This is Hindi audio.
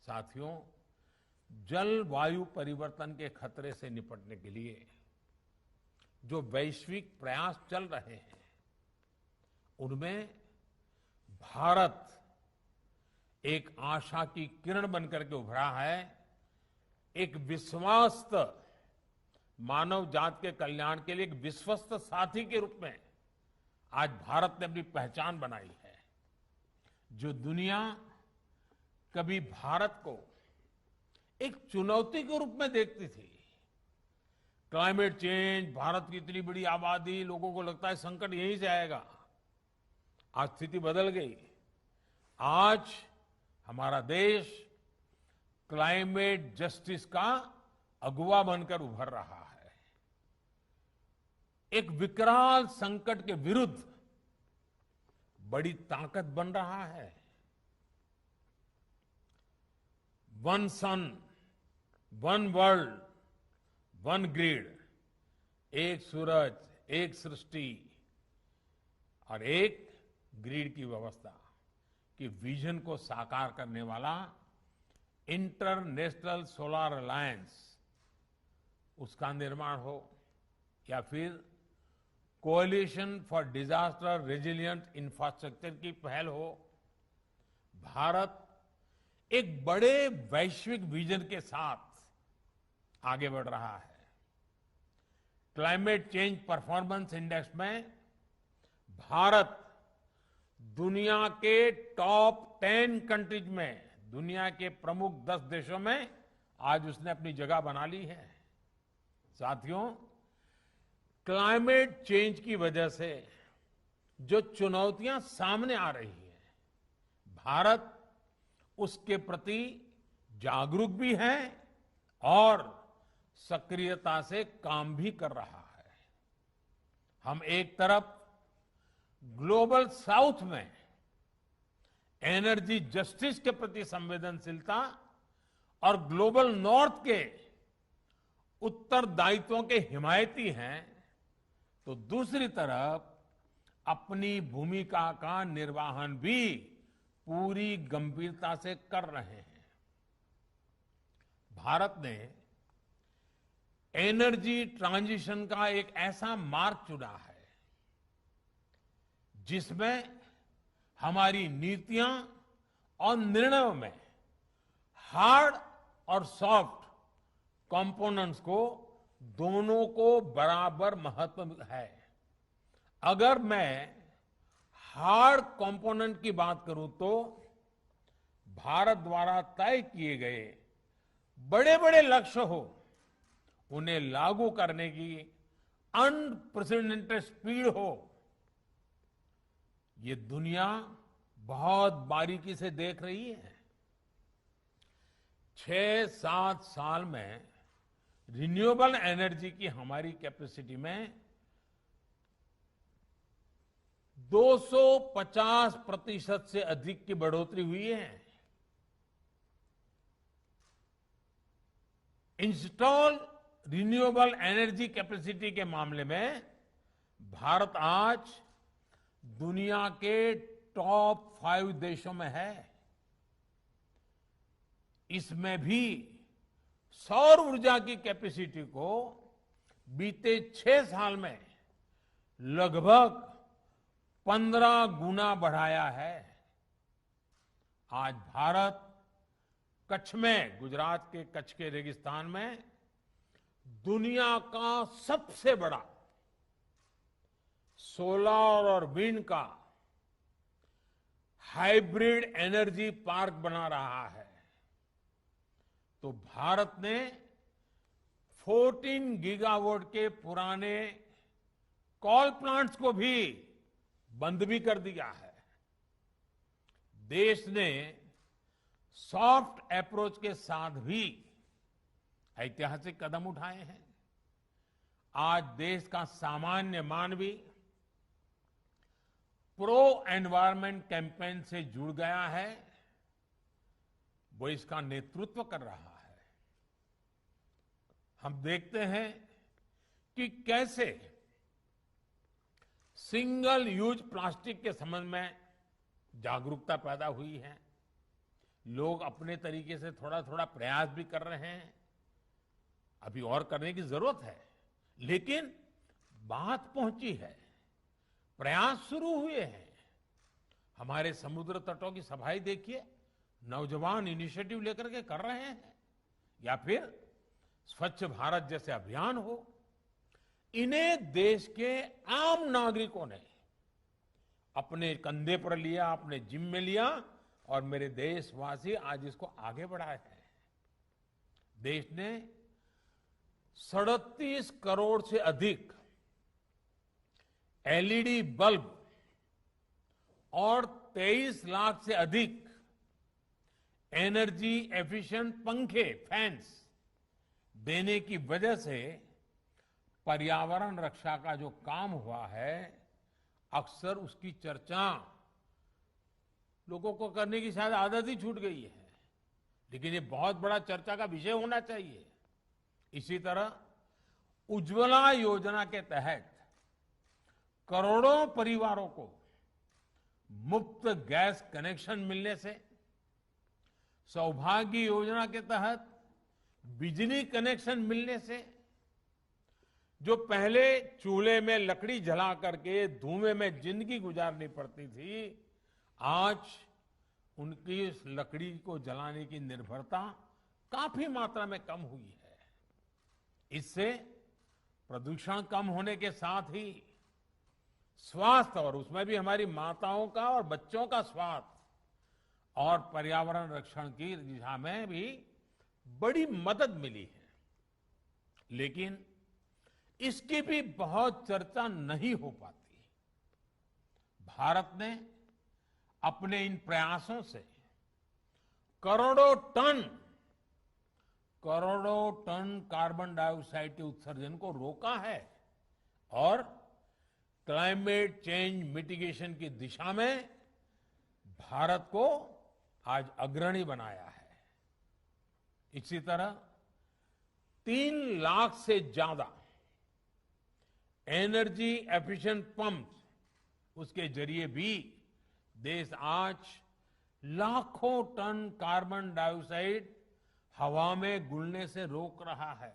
साथियों, जलवायु परिवर्तन के खतरे से निपटने के लिए जो वैश्विक प्रयास चल रहे हैं, उनमें भारत एक आशा की किरण बनकर के उभरा है। एक विश्वस्त मानव जात के कल्याण के लिए एक विश्वस्त साथी के रूप में आज भारत ने अपनी पहचान बनाई है। जो दुनिया कभी भारत को एक चुनौती के रूप में देखती थी, क्लाइमेट चेंज, भारत की इतनी बड़ी आबादी, लोगों को लगता है संकट यहीं से आएगा, आज स्थिति बदल गई। आज हमारा देश क्लाइमेट जस्टिस का अगुवा बनकर उभर रहा है। एक विकराल संकट के विरुद्ध बड़ी ताकत बन रहा है। वन सन, वन वर्ल्ड, वन ग्रिड, एक सूरज, एक सृष्टि और एक ग्रिड की व्यवस्था की विजन को साकार करने वाला इंटरनेशनल सोलर अलायंस, उसका निर्माण हो या फिर coalition for disaster resilient infrastructure की पहल हो, भारत एक बड़े वैश्विक विजन के साथ आगे बढ़ रहा है। क्लाइमेट चेंज परफॉर्मेंस इंडेक्स में भारत दुनिया के टॉप 10 कंट्रीज में, दुनिया के प्रमुख 10 देशों में आज उसने अपनी जगह बना ली है। साथियों, क्लाइमेट चेंज की वजह से जो चुनौतियां सामने आ रही हैं, भारत उसके प्रति जागरूक भी है और सक्रियता से काम भी कर रहा है। हम एक तरफ ग्लोबल साउथ में एनर्जी जस्टिस के प्रति संवेदनशीलता और ग्लोबल नॉर्थ के उत्तरदायित्वों के हिमायती हैं, तो दूसरी तरफ अपनी भूमिका का निर्वहन भी पूरी गंभीरता से कर रहे हैं। भारत ने एनर्जी ट्रांजिशन का एक ऐसा मार्ग चुना है जिसमें हमारी नीतियां और निर्णयों में हार्ड और सॉफ्ट कंपोनेंट्स को, दोनों को बराबर महत्व है। अगर मैं हार्ड कंपोनेंट की बात करूं तो भारत द्वारा तय किए गए बड़े बड़े लक्ष्य हो, उन्हें लागू करने की अनप्रेसिडेंटेड स्पीड हो, ये दुनिया बहुत बारीकी से देख रही है। 6-7 साल में रिन्यूएबल एनर्जी की हमारी कैपेसिटी में 250% से अधिक की बढ़ोतरी हुई है। इंस्टॉल रिन्यूएबल एनर्जी कैपेसिटी के मामले में भारत आज दुनिया के टॉप 5 देशों में है। इसमें भी सौर ऊर्जा की कैपेसिटी को बीते 6 साल में लगभग 15 गुना बढ़ाया है। आज भारत कच्छ में, गुजरात के कच्छ के रेगिस्तान में दुनिया का सबसे बड़ा सोलर और विंड का हाइब्रिड एनर्जी पार्क बना रहा है। तो भारत ने 14 गीगावाट के पुराने कोल प्लांट्स को भी बंद भी कर दिया है। देश ने सॉफ्ट अप्रोच के साथ भी ऐतिहासिक कदम उठाए हैं। आज देश का सामान्य मानवी प्रो एनवायरमेंट कैंपेन से जुड़ गया है, वो इसका नेतृत्व कर रहा है। हम देखते हैं कि कैसे सिंगल यूज प्लास्टिक के संबंध में जागरूकता पैदा हुई है। लोग अपने तरीके से थोड़ा थोड़ा प्रयास भी कर रहे हैं। अभी और करने की जरूरत है, लेकिन बात पहुंची है, प्रयास शुरू हुए हैं। हमारे समुद्र तटों की सफाई देखिए, नौजवान इनिशिएटिव लेकर के कर रहे हैं, या फिर स्वच्छ भारत जैसे अभियान हो। इन्हें देश के आम नागरिकों ने अपने कंधे पर लिया, अपने जिम्मे में लिया, और मेरे देशवासी आज इसको आगे बढ़ाए हैं। देश ने 37 करोड़ से अधिक एलईडी बल्ब और 23 लाख से अधिक एनर्जी एफिशिएंट पंखे, फैंस देने की वजह से पर्यावरण रक्षा का जो काम हुआ है, अक्सर उसकी चर्चा लोगों को करने की शायद आदत ही छूट गई है, लेकिन ये बहुत बड़ा चर्चा का विषय होना चाहिए। इसी तरह उज्ज्वला योजना के तहत करोड़ों परिवारों को मुफ्त गैस कनेक्शन मिलने से, सौभाग्य योजना के तहत बिजली कनेक्शन मिलने से, जो पहले चूल्हे में लकड़ी जला करके धुएं में जिंदगी गुजारनी पड़ती थी, आज उनकी इस लकड़ी को जलाने की निर्भरता काफी मात्रा में कम हुई है। इससे प्रदूषण कम होने के साथ ही स्वास्थ्य, और उसमें भी हमारी माताओं का और बच्चों का स्वास्थ्य और पर्यावरण रक्षण की दिशा में भी बड़ी मदद मिली है। लेकिन इसकी भी बहुत चर्चा नहीं हो पाती। भारत ने अपने इन प्रयासों से करोड़ों टन कार्बन डाइऑक्साइड के उत्सर्जन को रोका है और क्लाइमेट चेंज मिटिगेशन की दिशा में भारत को आज अग्रणी बनाया है। इसी तरह 3 लाख से ज्यादा एनर्जी एफिशिएंट पंप, उसके जरिए भी देश आज लाखों टन कार्बन डाइऑक्साइड हवा में घुलने से रोक रहा है।